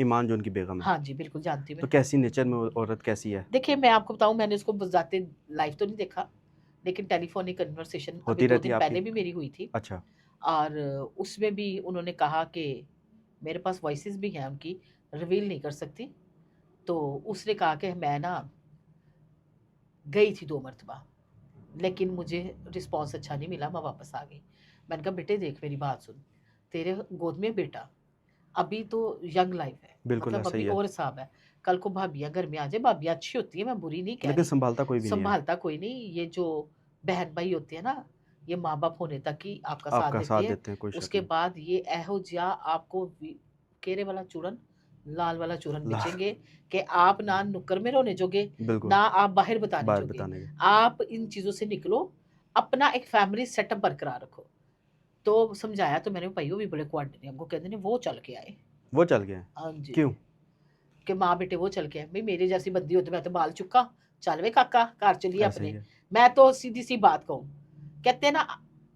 ईमान जो उनकी बेगम है। हाँ जी, बिल्कुल जानती हूँ तो मैं। कैसी नेचर में वो औरत कैसी है? देखिए, मैं आपको बताऊँ, मैंने उसको बज़ाते लाइव तो नहीं देखा, लेकिन टेलीफ़ोनिक कन्वर्सेशन अभी होती 2 रहती दिन है आपकी? पहले भी मेरी हुई थी। अच्छा, और उसमें भी उन्होंने कहा कि मेरे पास वॉइसेस भी हैं उनकी, रिवील नहीं कर सकती। तो उसने कहा कि मैं ना गई थी 2 मर्तबा, लेकिन मुझे रिस्पॉन्स अच्छा नहीं मिला, मैं वापस आ गई। मैंने कहा बेटे देख मेरी बात सुन, तेरे गोद में बेटा, अभी तो यंग लाइफ है, बिल्कुल मतलब ऐसा अभी ही है। और हिसाब है। कल को भाभियाँ घर में आ जाए, भाभियाँ अच्छी होती है, मैं बुरी नहीं कह लेकिन रही, सँभालता कोई भी नहीं है, सँभालता कोई नहीं। ये जो बहन-भाई होते हैं ना, ये माँ-बाप होने तक ही आपका साथ आपका साथ देते हैं। देते हैं, कोई शक उसके नहीं। बाद ये एहो जिहा आपको वी केरे वाला चूरन, लाल वाला चूरन ला बेचेंगे कि आप ना नुक्कड़ में रोने जोगे, बिल्कुल, ना आप बाहर बताने बात जोगे। बताने के। आप इन चीज़ों से निकलो, अपना एक फैमिली सेटअप बरकरार रखो। तो समझाया तो मैंने, भाइयों भी बड़े क्वांट ने, हमको कहते ने वो चल के आए। वो चल गए हैं, हाँ जी। क्यों? कि माँ बेटे वो चल के आए। भई मेरी जैसी बंदी होती मैं तो बाल चुका, चल वे काका घर चलिए ऐसा ही अपने। है। मैं तो सीधी-सी बात कहूँ, कहते हैं ना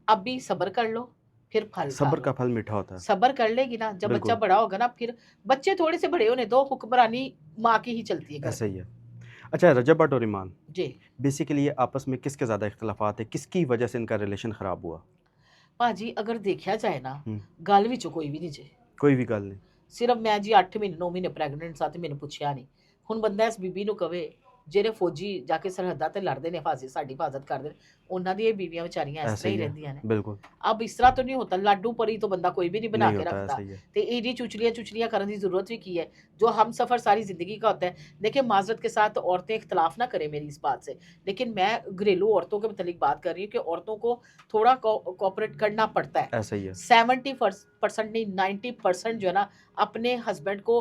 अभी सब्र कर लो, फिर फल खा सब्र का लो। फल मीठा होता है। सब्र कर लेगी ना, जब बच्चा बिल्कुल, बड़ा होगा ना, फिर बच्चे थोड़े से बड़े होने दो, हुक्मरानी माँ की ही चलती है घर ऐसा में। ही है। अच्छा रजब भट्ट और ईमान, जी। बेसिकली ये आपस में किसके ज़्यादा इख्तिलाफ़ात है? किसकी वजह से इनका रिलेशन ख़राब हुआ? भाजी अगर देखा जाए ना, हुँ, गल विचों कोई भी नहीं जे। कोई भी गल नहीं। सिर्फ मैं जी 8 ਮਹੀਨੇ 9 ਮਹੀਨੇ ਪ੍ਰੈਗਨੈਂਟ ਸਾਂ ਤੇ ਮੈਨੂੰ ਪੁੱਛਿਆ ਨਹੀਂ। ਹੁਣ ਬੰਦਾ ਇਸ ਬੀਬੀ ਨੂੰ ਕਵੇ, ਜਿਹੜੇ ਫੌਜੀ ਜਾ ਕੇ ਸਰਹੱਦਾਂ ਤੇ ਲੜਦੇ ਨੇ, ਸਾਡੀ ਹਿਫਾਜ਼ਤ ਕਰਦੇ ਨੇ, ਉਹਨਾਂ ਦੀਆਂ ਬੀਵੀਆਂ ਵਿਚਾਰੀਆਂ ਇਸ ऐसा ਤਰ੍ਹਾਂ ही ਹੀ है, ਰਹਿੰਦੀਆਂ ਨੇ। बिल्कुल, अब इस तरह तो नहीं होता, लाडू परी तो बंदा कोई भी नहीं बना नहीं के होता है, रखता। ऐसा ही है। तो एडी चुचलियां करने की जरूरत भी की है, जो हम सफर सारी जिंदगी का होता है। देखिए माजरत के साथ औरतें इख्तलाफ ना करें मेरी इस बात से, लेकिन मैं घरेलू औरतों के मतलब बात कर रही हूँ कि औरतों को थोड़ा कोऑपरेट करना पड़ता है। ऐसा ही है, 70% नहीं, 90% जो है ना, अपने हस्बैंड को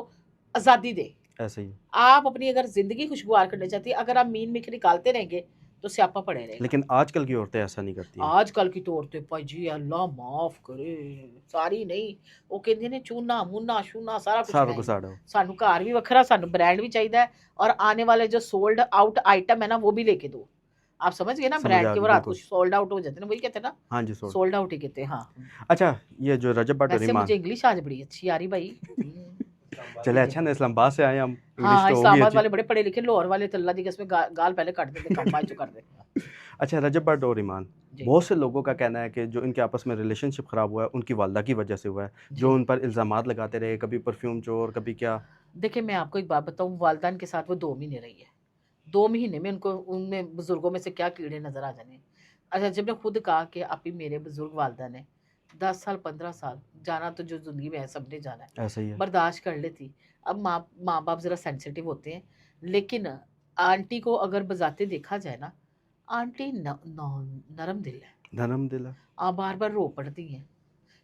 आज़ादी दे। ऐसा ही है। आप अपनी अगर ज़िंदगी खुशगवार करना चाहती है, अगर आप मीन मिख निकालते रहेंगे, तो स्यापा पड़े रहेगा। लेकिन आजकल की औरतें ऐसा नहीं करती हैं। आजकल की तो औरतें भाजी अल्लाह माफ़ करे, सारी नहीं, ਉਹ ਕਹਿੰਦੇ ਨੇ ਚੂਨਾ, ਮੁੰਨਾ, ਸ਼ੂਨਾ ਸਾਰਾ ਕੁਛ सारों मैं को ही। साड़ो। ਸਾਨੂੰ ਘਰ ਵੀ ਵੱਖਰਾ, ਸਾਨੂੰ ब्रांड भी चाहिए है, और आने वाले जो सोल्ड आउट आइटम है ना, वो भी लेके दो। आप समझ गए ना, समझ ब्रांड आ के गई, वो रात को बिल्कुल। सोल्ड आउट हो जाते हैं ना, वही कहते हैं ना, हाँ जी, सोल्ड। सोल्ड आउट ही कहते हैं, हाँ। अच्छा, ये जो रजब भट्ट और वैसे मुझे ईमान इंग्लिश आज बड़ी अच्छी आ रही भाई। चले जी। अच्छा ना इस्लामाबाद से आए हम, इंग्लिश हाँ, तो होगी इस्लामाबाद अच्छी। वाले बड़े पढ़े लिखे, लाहौर वाले तो अल्लाह दी कसम गाल पहले काट देते, कम बाद चो कर देते। अच्छा रजब भट्ट और ईमान, जी, बहुत से लोगों का कहना है कि जो इनके आपस में रिलेशनशिप ख़राब हुआ है, उनकी वालिदा की वजह से हुआ है। जी। जो उन पर इल्ज़ामात लगाते रहे, कभी परफ्यूम चोर, कभी क्या। देखिए, मैं आपको एक बात बताऊँ, वालिदैन के साथ वो 2 महीने रही है। 2 महीने में उनको उनमें बुज़ुर्गों में से क्या कीड़े नज़र आ जाने। अच्छा, जब ने खुद कहा कि आप ही मेरे बुज़ुर्ग वालिदैन हैं, 10 साल, 15 साल, जाना तो जो ज़िंदगी में है सबने जाना है, ऐसा ही है। बर्दाश्त कर लेती। अब माँ-बाप ज़रा सेंसिटिव होते हैं, लेकिन आंटी को अगर बज़ाते देखा जाए ना, आंटी न नौ नरम दिल है। धर्म दिला। आप बार-बार रो पड़ती हैं,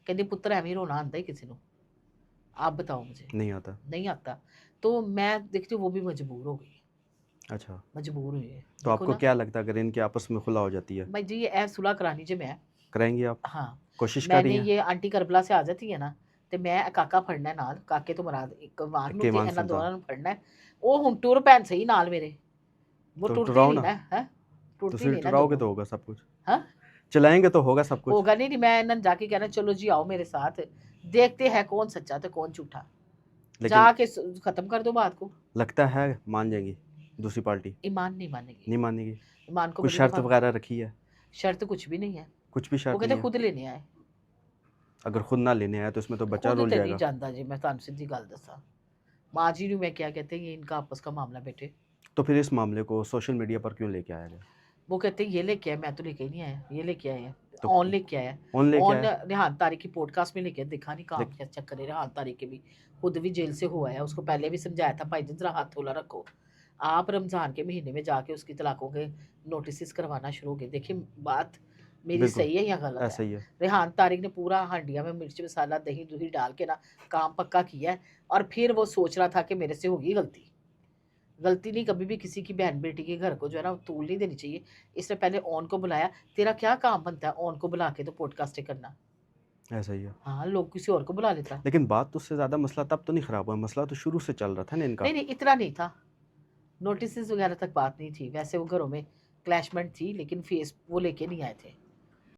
कहती पुत्तर ਐਵੇਂ ਹੀ रोना आंदा ही किसी ਨੂੰ? आप बताओ मुझे, नहीं आता। नहीं आता। तो मैं देखती हूँ वो भी मजबूर हो गई है, अच्छा, मजबूर हुई है। तो देखो आपको ना, क्या लगता है अगर इनके आपस में खुला हो जाती है, भाई जी ये सुलह करानी जे मैं। कराएँगी आप? हाँ, कोशिश कर रही मैंने हैं? ये आंटी करबला से आ जाती है ना, ਤੇ ਮੈਂ ਕਾਕਾ ਫੜਨਾ ਨਾਲ, ਕਾਕੇ ਤੋਂ ਮੁਰਾਦ ਇੱਕ ਵਾਰ ਨੂੰ के ਤੇ ईमान ਇਹਨਾਂ सुल्तान। ਦੋਨਾਂ ਨੂੰ फड़ना है। ਉਹ ਹੁਣ ਟੁਰ ਪੈਣ ਸਹੀ ਨਾਲ ਮੇਰੇ, वो तो टुरती टुराओ नहीं ना, ना, हैं? तो टुरती फिर नहीं ना टुराओगे दोनों। तो होगा सब कुछ। हाँ? चलाएँगे तो होगा सब कुछ। होगा नहीं, नहीं मैं इन्हें जाके कहना चलो जी आओ मेरे साथ, देखते हैं कौन सच्चा तो कौन झूठा। लेकिन जाके खत्म कर दो बात को। लगता है मान जाएँगी दूसरी पार्टी? ईमान नहीं मानेगी। नहीं मानेगी? ईमान को कोई बड़ी शर्त दफ़ा वग़ैरह रखी है? शर्त कुछ भी नहीं है। कुछ भी वो शर्त कहते नहीं है? खुद लेने आए। अगर खुद ना लेने आए तो इसमें तो बच्चा खुद रुल तो नहीं जाएगा। जानता जी, मैं ਤੁਹਾਨੂੰ ਸਿੱਧੀ ਗੱਲ ਦੱਸਾਂ। माँ जी ਨੂੰ मैं क्या कहते हैं, ये इनका आपस का मामला बेटे। तो फिर इस मामले को सोशल मीडिया पर क्यों लेके आया गया? वो कहते हैं ये लेके आए, मैं तो लेके ही नहीं आया, ये लेके आए हैं। तो ऑन लेके आया। कौन लेके ऑन आया? रेहान तारिक की पॉडकास्ट में लेके दिखा नहीं काम लेक क्या चक्कर है, रेहान तारिक के भी खुद भी जेल से हुआ है, उसको पहले भी समझाया था भाई जरा हाथ थोड़ा रखो। आप रमज़ान के महीने में जाके उसकी तलाकों के नोटिस करवाना शुरू हो गए। देखिए बात मेरी बिल्कुल, सही है या गलत है? ऐसा ही है। रेहान तारिक ने पूरा हांडिया में मिर्च मसाला दही दुही डाल के ना काम पक्का किया है, और फिर वो सोच रहा था कि मेरे से होगी गलती। गलती नहीं, कभी भी किसी की बहन बेटी के घर को जो है ना तूल नहीं देनी चाहिए। इसने पहले ओन को बुलाया, तेरा क्या काम बनता है ओन को बुला के तो पॉडकास्टिंग करना? ऐसा ही है। हाँ, लोग किसी और को बुला लेता। लेकिन बात तो उससे ज़्यादा मसला तब तो नहीं ख़राब हुआ, मसला तो शुरू से चल रहा था ना इनका। नहीं, नहीं इतना नहीं था, नोटिसेस वगैरह तक बात नहीं थी, वैसे वो घरों में क्लैशमेंट थी, लेकिन फेस वो लेके नहीं आए थे।